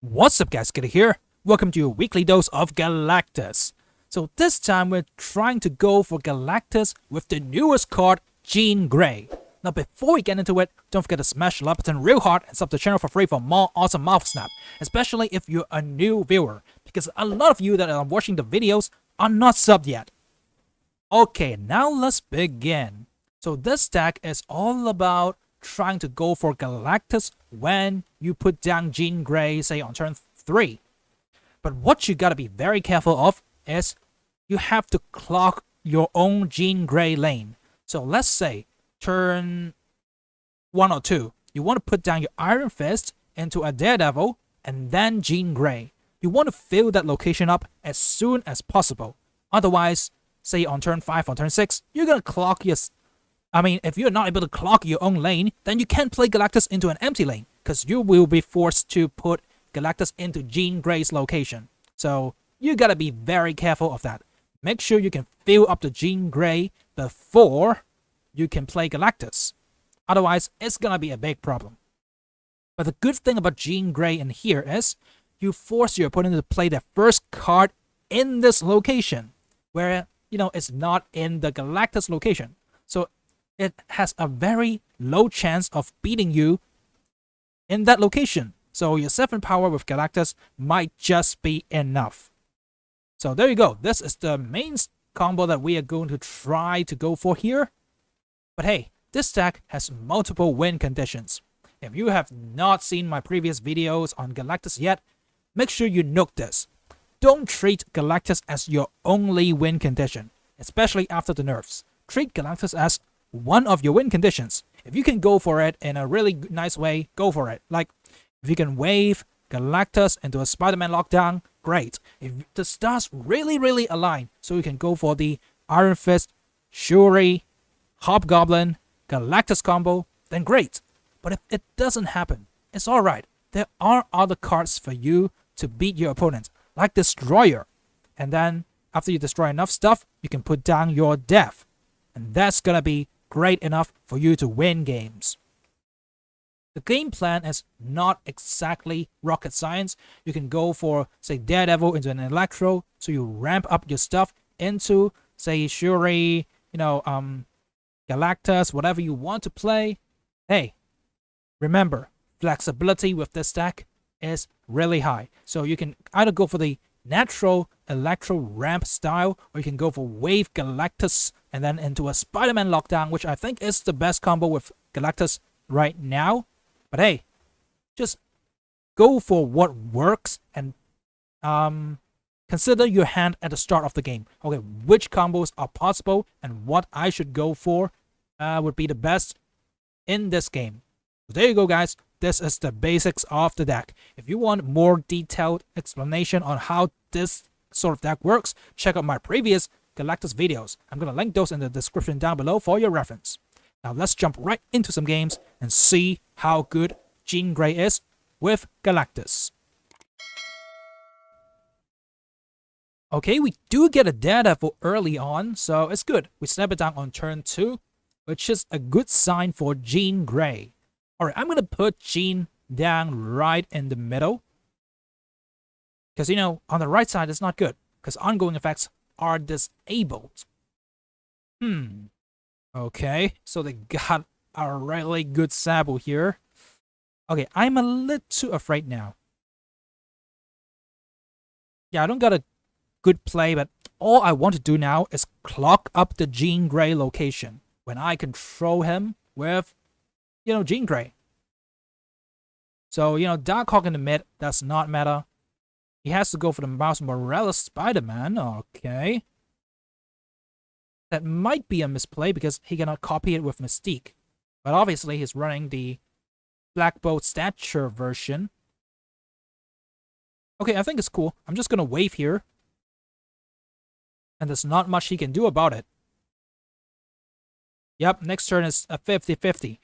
What's up guys, Kitty here. Welcome to your weekly dose of Galactus. So this time we're trying to go for Galactus with the newest card, Jean Grey. Now before we get into it, don't forget to smash the like button real hard and sub the channel for free for more awesome mouth snap. Especially if you're a new viewer, because a lot of you that are watching the videos are not subbed yet. Okay, now let's begin. So this deck is all about trying to go for Galactus when you put down Jean Grey, say on turn 3. But what you gotta be very careful of is you have to clock your own Jean Grey lane. So let's say turn 1 or 2, you want to put down your Iron Fist into a Daredevil and then Jean Grey. You want to fill that location up as soon as possible. Otherwise, say on turn 5 or turn 6, you're gonna clock your... if you're not able to clock your own lane, then you can't play Galactus into an empty lane, because you will be forced to put Galactus into Jean Grey's location. So you gotta be very careful of that. Make sure you can fill up the Jean Grey before you can play Galactus. Otherwise, it's gonna be a big problem. But the good thing about Jean Grey in here is you force your opponent to play their first card in this location, where, it's not in the Galactus location. So it has a very low chance of beating you in that location. So your 7 power with Galactus might just be enough. So there you go. This is the main combo that we are going to try to go for here. But hey, this deck has multiple win conditions. If you have not seen my previous videos on Galactus yet, make sure you note this. Don't treat Galactus as your only win condition, especially after the nerfs. Treat Galactus as one of your win conditions. If you can go for it in a really nice way, go for it. Like, if you can wave Galactus into a Spider-Man lockdown, great. If the stars really align, so you can go for the Iron Fist, Shuri, Hobgoblin, Galactus combo, then great. But if it doesn't happen, it's alright. There are other cards for you to beat your opponent, like Destroyer. And then, after you destroy enough stuff, you can put down your Death. And that's gonna be great enough for you to win games. The game plan is not exactly rocket science. You can go for, say, Daredevil into an Electro, so you ramp up your stuff into, say, Shuri, Galactus, whatever you want to play. Hey, remember, flexibility with this deck is really high. So you can either go for the natural Electro ramp style, or you can go for Wave Galactus and then into a Spider-Man lockdown, which I think is the best combo with Galactus right now. But hey, just go for what works and consider your hand at the start of the game. Okay, which combos are possible and what I should go for would be the best in this game. So there you go, guys. This is the basics of the deck. If you want more detailed explanation on how this sort of deck works, check out my previous Galactus videos. I'm going to link those in the description down below for your reference. Now let's jump right into some games and see how good Jean Grey is with Galactus. Okay, we do get a Daredevil early on, so it's good. We snap it down on turn 2, which is a good sign for Jean Grey. Alright, I'm going to put Jean down right in the middle. Because, on the right side, it's not good. Because ongoing effects are disabled. Okay, so they got a really good Sabo here. Okay, I'm a little too afraid now. Yeah, I don't got a good play, but all I want to do now is clock up the Jean Grey location when I control him with, Jean Grey. So, Darkhawk in the mid does not matter. He has to go for the Miles Morales Spider-Man. Okay. That might be a misplay because he cannot copy it with Mystique. But obviously he's running the Black Bolt Stature version. Okay, I think it's cool. I'm just gonna wave here. And there's not much he can do about it. Yep, next turn is a 50-50.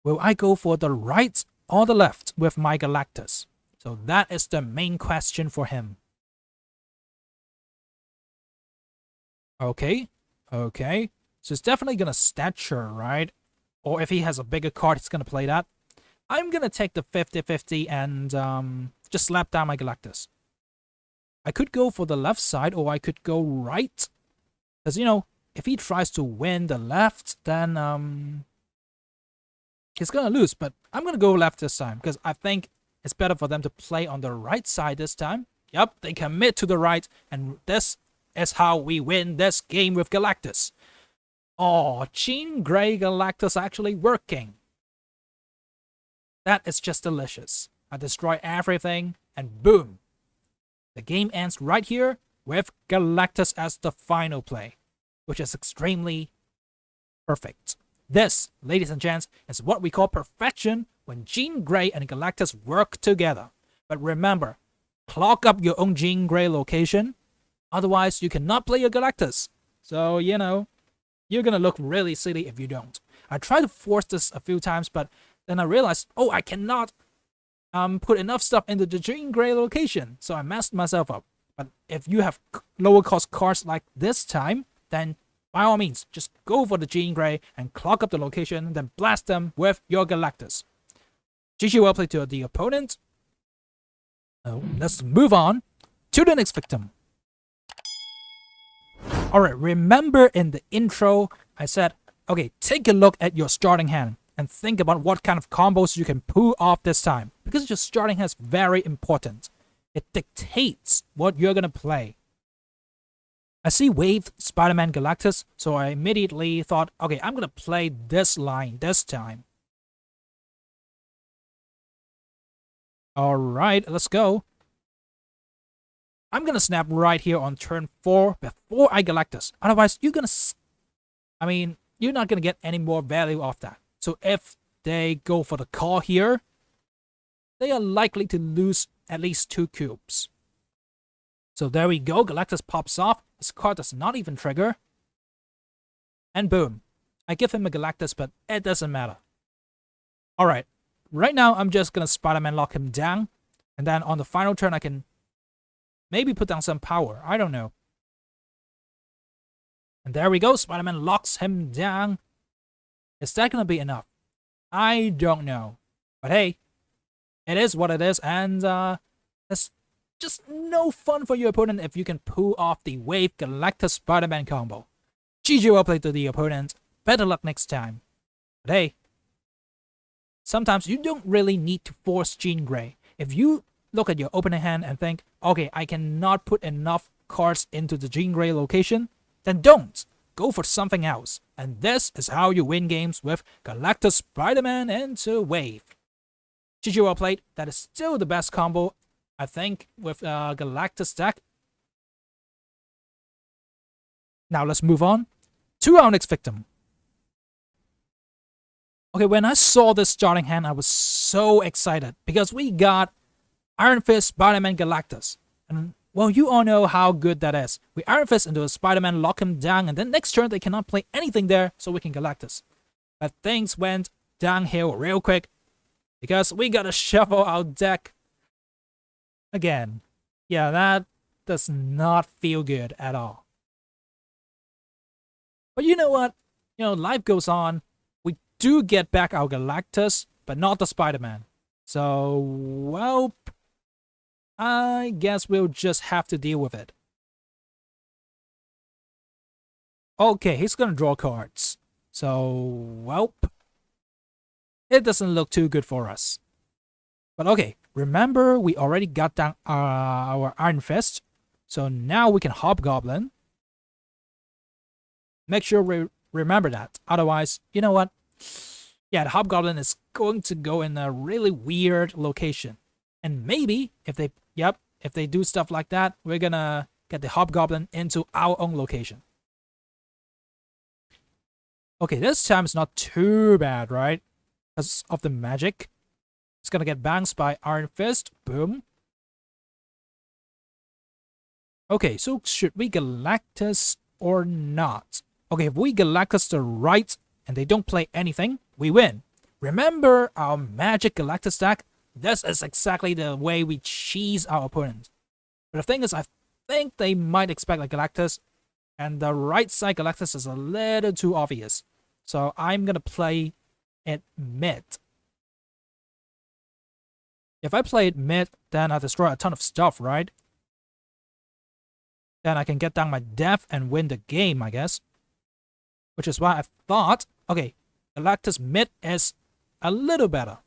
Will I go for the right or the left with my Galactus? So that is the main question for him. Okay. So it's definitely gonna Stature, right? Or if he has a bigger card, he's gonna play that. I'm gonna take the 50-50 and just slap down my Galactus. I could go for the left side or I could go right. Because, you know, if he tries to win the left, then he's gonna lose. But I'm gonna go left this time because I think it's better for them to play on the right side this time. Yep, they commit to the right, and this is how we win this game with Galactus. Oh, Jean Grey Galactus actually working. That is just delicious. I destroy everything, and boom. The game ends right here with Galactus as the final play, which is extremely perfect. This, ladies and gents, is what we call perfection when Jean Grey and Galactus work together. But remember, clock up your own Jean Grey location, otherwise you cannot play your Galactus. So, you know, you're gonna look really silly if you don't. I tried to force this a few times, but then I realized, oh, I cannot put enough stuff into the Jean Grey location, so I messed myself up. But if you have lower cost cards like this time, then by all means, just go for the Jean Grey and clock up the location, then blast them with your Galactus. GG well played to the opponent. Oh, let's move on to the next victim. Alright, remember in the intro, I said, okay, take a look at your starting hand and think about what kind of combos you can pull off this time. Because your starting hand is very important. It dictates what you're gonna play. I see Wave Spider-Man Galactus, so I immediately thought, okay, I'm gonna play this line this time. Alright, let's go. I'm gonna snap right here on turn 4 before I Galactus. Otherwise, you're not gonna get any more value off that. So if they go for the call here, they are likely to lose at least 2 cubes. So there we go, Galactus pops off, his card does not even trigger. And boom. I give him a Galactus, but it doesn't matter. Alright, right now I'm just gonna Spider-Man lock him down. And then on the final turn I can maybe put down some power, I don't know. And there we go, Spider-Man locks him down. Is that gonna be enough? I don't know. But hey, it is what it is, and it's just no fun for your opponent if you can pull off the Wave Galactus Spider-Man combo. GG well played to the opponent. Better luck next time. But hey, sometimes you don't really need to force Jean Grey. If you look at your opening hand and think, okay, I cannot put enough cards into the Jean Grey location, then don't. Go for something else. And this is how you win games with Galactus Spider-Man into Wave. GG well played. That is still the best combo, I think, with Galactus deck. Now let's move on to our next victim. Okay, when I saw this starting hand, I was so excited because we got Iron Fist Spider-Man Galactus. And well, you all know how good that is. We Iron Fist into a Spider-Man, lock him down, and then next turn they cannot play anything there, so we can Galactus. But things went downhill real quick because we gotta shuffle our deck again. Yeah, that does not feel good at all. But you know what? You know, life goes on. We do get back our Galactus, but not the Spider-Man. So, well, I guess we'll just have to deal with it. Okay, he's gonna draw cards. So, well, it doesn't look too good for us. But okay, remember we already got down our Iron Fist. So now we can Hobgoblin. Make sure we remember that. Otherwise, you know what? Yeah, the Hobgoblin is going to go in a really weird location. And maybe if they do stuff like that, we're gonna get the Hobgoblin into our own location. Okay, this time it's not too bad, right? Because of the magic. It's gonna get bounced by Iron Fist. Boom. Okay, so should we Galactus or not? Okay, if we Galactus the right and they don't play anything, we win. Remember our magic Galactus deck? This is exactly the way we cheese our opponent. But the thing is, I think they might expect a Galactus, and the right side Galactus is a little too obvious. So I'm gonna play it mid. If I played mid, then I destroy a ton of stuff, right? Then I can get down my def and win the game, I guess. Which is why I thought, okay, Galactus mid is a little better.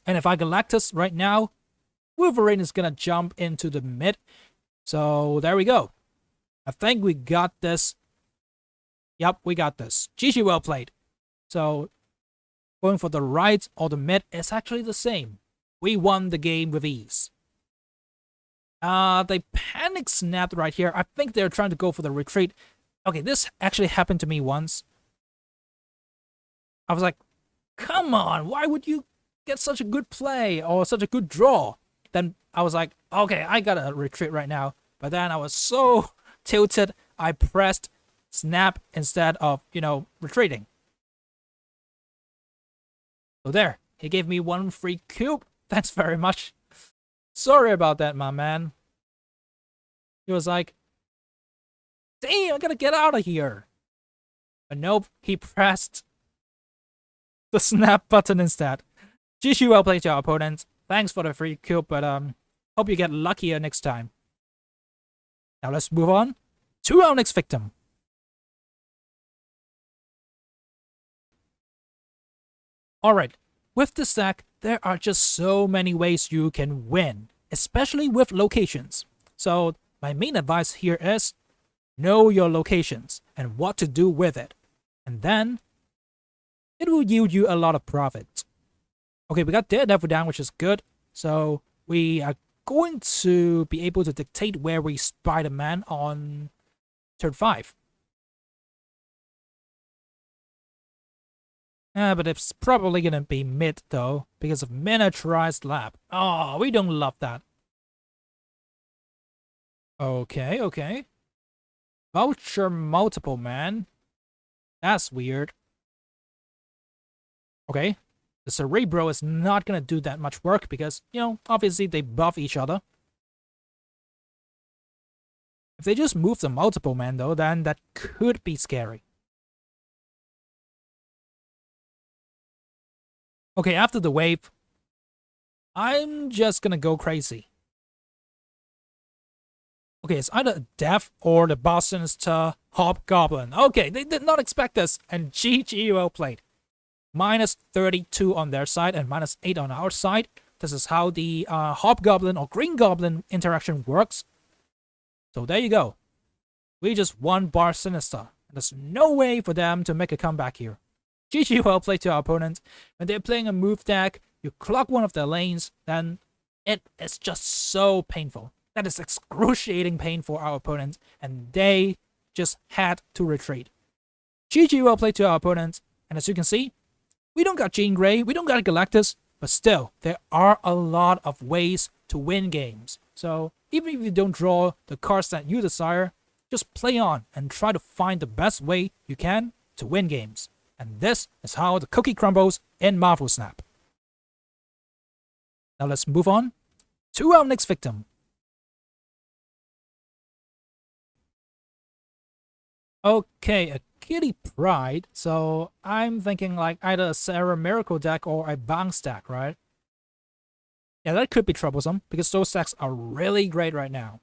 And if I Galactus right now, Wolverine is gonna jump into the mid. So there we go. I think we got this. Yep, we got this. GG, well played. So going for the right or the mid is actually the same. We won the game with ease. They panic snapped right here. I think they're trying to go for the retreat. Okay, this actually happened to me once. I was like, come on, why would you get such a good play or such a good draw? Then I was like, okay, I gotta retreat right now. But then I was so tilted, I pressed snap instead of, retreating. So there, he gave me one free cube. Thanks very much. Sorry about that, my man. He was like, damn, I gotta get out of here. But nope, he pressed the snap button instead. GG, well played to our opponent. Thanks for the free cube, but hope you get luckier next time. Now let's move on to our next victim. Alright, with this deck, there are just so many ways you can win, especially with locations. So my main advice here is know your locations and what to do with it. And then it will yield you a lot of profit. Okay, we got Daredevil down, which is good. So we are going to be able to dictate where we Spider-Man on turn 5. But it's probably gonna be mid though, because of miniaturized lab. Oh, we don't love that. Okay. Voucher multiple, man. That's weird. Okay. The Cerebro is not gonna do that much work because, obviously they buff each other. If they just move the multiple man though, then that could be scary. Okay, after the wave, I'm just gonna go crazy. Okay, it's either Death or the Boston's to Hobgoblin. Okay, they did not expect this, and GG, well played. Minus 32 on their side and minus 8 on our side. This is how the Hobgoblin or Green Goblin interaction works. So there you go. We just won Bar Sinister. There's no way for them to make a comeback here. GG, well played to our opponent. When they're playing a move deck, you clock one of their lanes, then it is just so painful. That is excruciating pain for our opponent, and they just had to retreat. GG, well played to our opponent, and as you can see, we don't got Jean Grey, we don't got Galactus, but still, there are a lot of ways to win games. So even if you don't draw the cards that you desire, just play on and try to find the best way you can to win games. And this is how the cookie crumbles in Marvel Snap. Now let's move on to our next victim. Okay, a Kitty Pride. So I'm thinking like either a Sarah Miracle deck or a Bounce deck, right? Yeah, that could be troublesome because those decks are really great right now.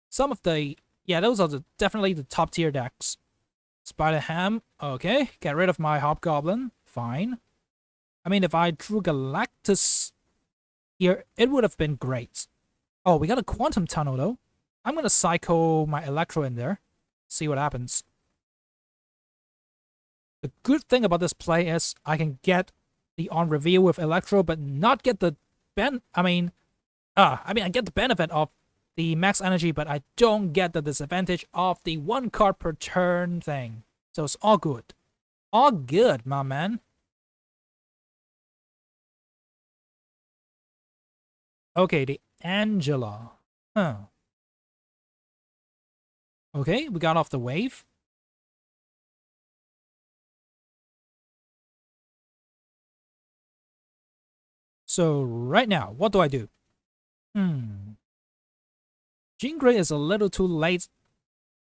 Some of the, those are definitely the top tier decks. Spider-Ham, okay, get rid of my Hobgoblin, fine. I mean, if I drew Galactus here, it would have been great. Oh, we got a Quantum Tunnel though. I'm gonna cycle my Electro in there, see what happens. The good thing about this play is I can get the on reveal with Electro, but not get the I get the benefit of the max energy, but I don't get the disadvantage of the 1 card per turn thing. So it's all good. All good, my man. Okay, the Angela. Huh. Okay, we got off the wave. So right now, what do I do? Jean Grey is a little too late,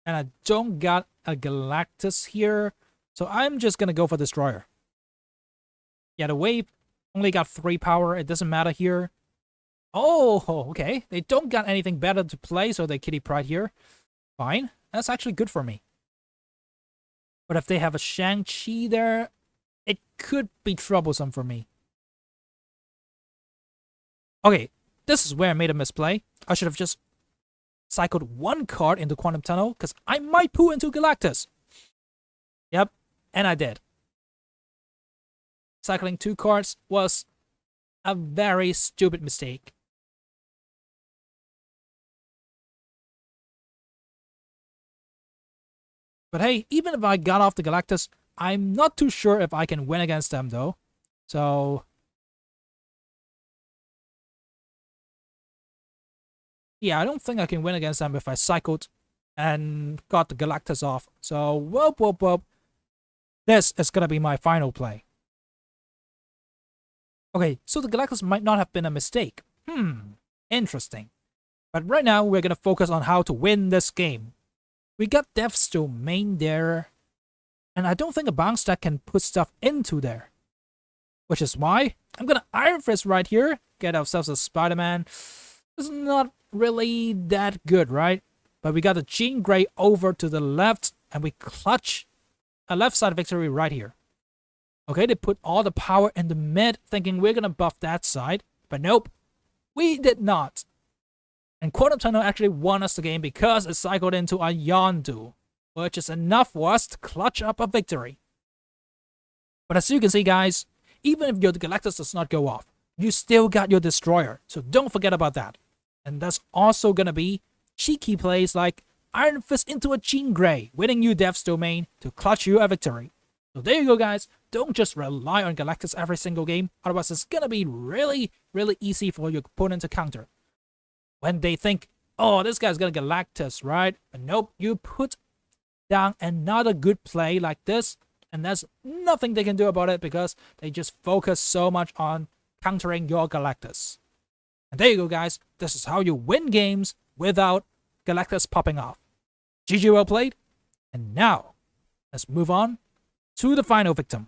and I don't got a Galactus here, so I'm just gonna go for Destroyer. Yeah, the wave Only got 3 power. It doesn't matter here. Oh, okay. They don't got anything better to play, so they kitty pride here. Fine. That's actually good for me. But if they have a Shang-Chi there, it could be troublesome for me. Okay, this is where I made a misplay. I should have just cycled 1 card into Quantum Tunnel, because I might pull into Galactus. Yep, and I did. Cycling 2 cards was a very stupid mistake. But hey, even if I got off the Galactus, I'm not too sure if I can win against them though. So yeah, I don't think I can win against them if I cycled and got the Galactus off. So whoop. This is gonna be my final play. Okay, so the Galactus might not have been a mistake. Interesting. But right now, we're gonna focus on how to win this game. We got Death's Domain there, and I don't think a bounce deck can put stuff into there. Which is why I'm gonna Iron Fist right here, get ourselves a Spider-Man. It's not really that good, right? But we got the Jean Grey over to the left, and we clutch a left side victory right here. Okay, they put all the power in the mid, thinking we're gonna buff that side, but nope, we did not. And Quantum Tunnel actually won us the game because it cycled into a Yondu, which is enough for us to clutch up a victory. But as you can see, guys, even if your Galactus does not go off, you still got your Destroyer, so don't forget about that. And that's also gonna be cheeky plays like Iron Fist into a Jean Grey, winning you Death's Domain to clutch you a victory. So there you go, guys. Don't just rely on Galactus every single game, otherwise it's gonna be really easy for your opponent to counter. When they think, oh, this guy's gonna Galactus, right? But nope, you put down another good play like this, and there's nothing they can do about it because they just focus so much on countering your Galactus. And there you go, guys. This is how you win games without Galactus popping off. GG, well played. And now, let's move on to the final victim.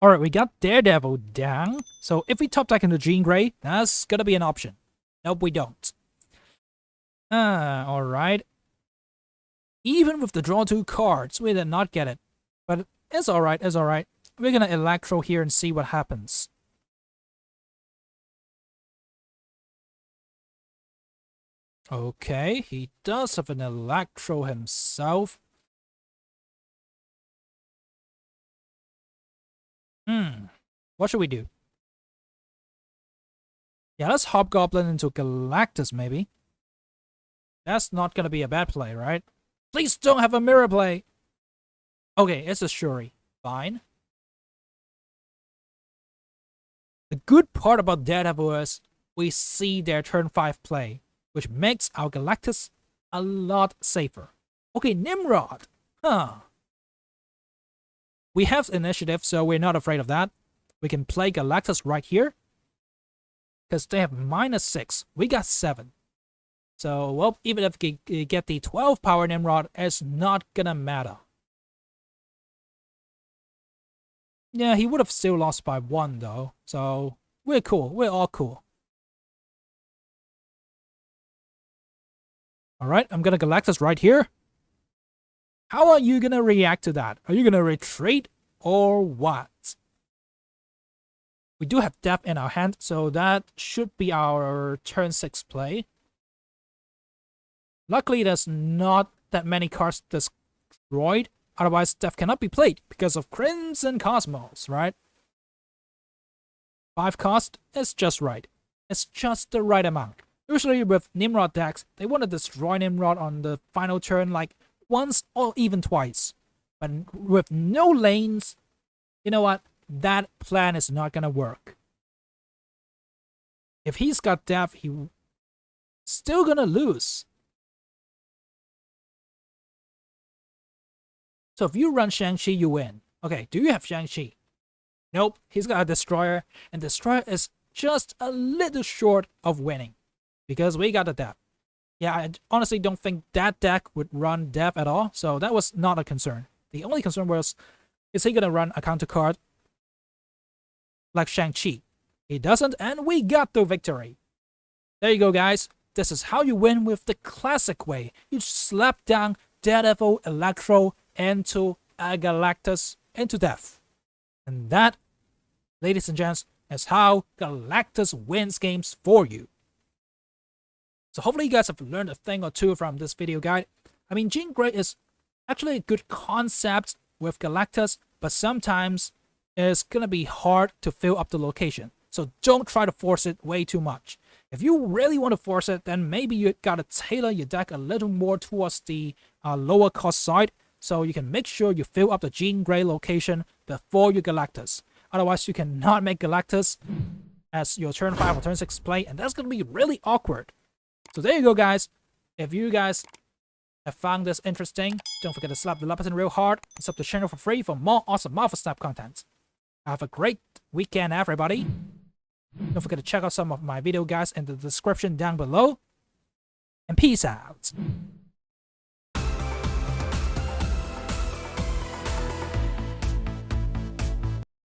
Alright, we got Daredevil down. So if we top deck into Jean Grey, that's gonna be an option. Nope, we don't. Alright. Even with the draw 2 cards, we did not get it. But it's alright, it's alright. We're gonna Electro here and see what happens. Okay, he does have an Electro himself. What should we do? Yeah, let's Hobgoblin into Galactus, maybe. That's not gonna be a bad play, right? Please don't have a mirror play! Okay, it's a Shuri. Fine. The good part about Daredevil is we see their turn 5 play, which makes our Galactus a lot safer. Okay, Nimrod! We have initiative, so we're not afraid of that. We can play Galactus right here. Because they have -6. We got 7. So, well, even if we get the 12 power Nimrod, it's not gonna matter. Yeah, he would have still lost by 1 though. So, we're cool. We're all cool. Alright, I'm gonna Galactus right here. How are you gonna react to that? Are you gonna retreat or what? We do have Death in our hand, so that should be our turn 6 play. Luckily, there's not that many cards destroyed. Otherwise, Death cannot be played because of Crimson Cosmos, right? 5 cost is just right. It's just the right amount. Usually with Nimrod decks, they want to destroy Nimrod on the final turn like once or even twice. But with no lanes, you know what? That plan is not gonna work. If he's got Death, he's still gonna lose. So if you run Shang-Chi, you win. Okay, do you have Shang-Chi? Nope, he's got a Destroyer, and Destroyer is just a little short of winning. Because we got a Death. Yeah, I honestly don't think that deck would run Death at all, so that was not a concern. The only concern was, is he gonna run a counter card like Shang-Chi. He doesn't, and we got the victory. There you go, guys. This is how you win with the classic way. You slap down Daredevil, Electro into a Galactus into death. And that, ladies and gents, is how Galactus wins games for you. So hopefully you guys have learned a thing or two from this video guide. I mean, Jean Grey is actually a good concept with Galactus, but sometimes it's gonna be hard to fill up the location. So don't try to force it way too much. If you really want to force it, then maybe you gotta tailor your deck a little more towards the lower cost side, so you can make sure you fill up the Jean Grey location before your Galactus. Otherwise, you cannot make Galactus as your turn 5 or turn 6 play, and that's gonna be really awkward. So there you go, guys. If you guys have found this interesting, don't forget to slap the like button real hard and sub the channel for free for more awesome Marvel Snap content. Have a great weekend, everybody. Don't forget to check out some of my video guides in the description down below. And peace out.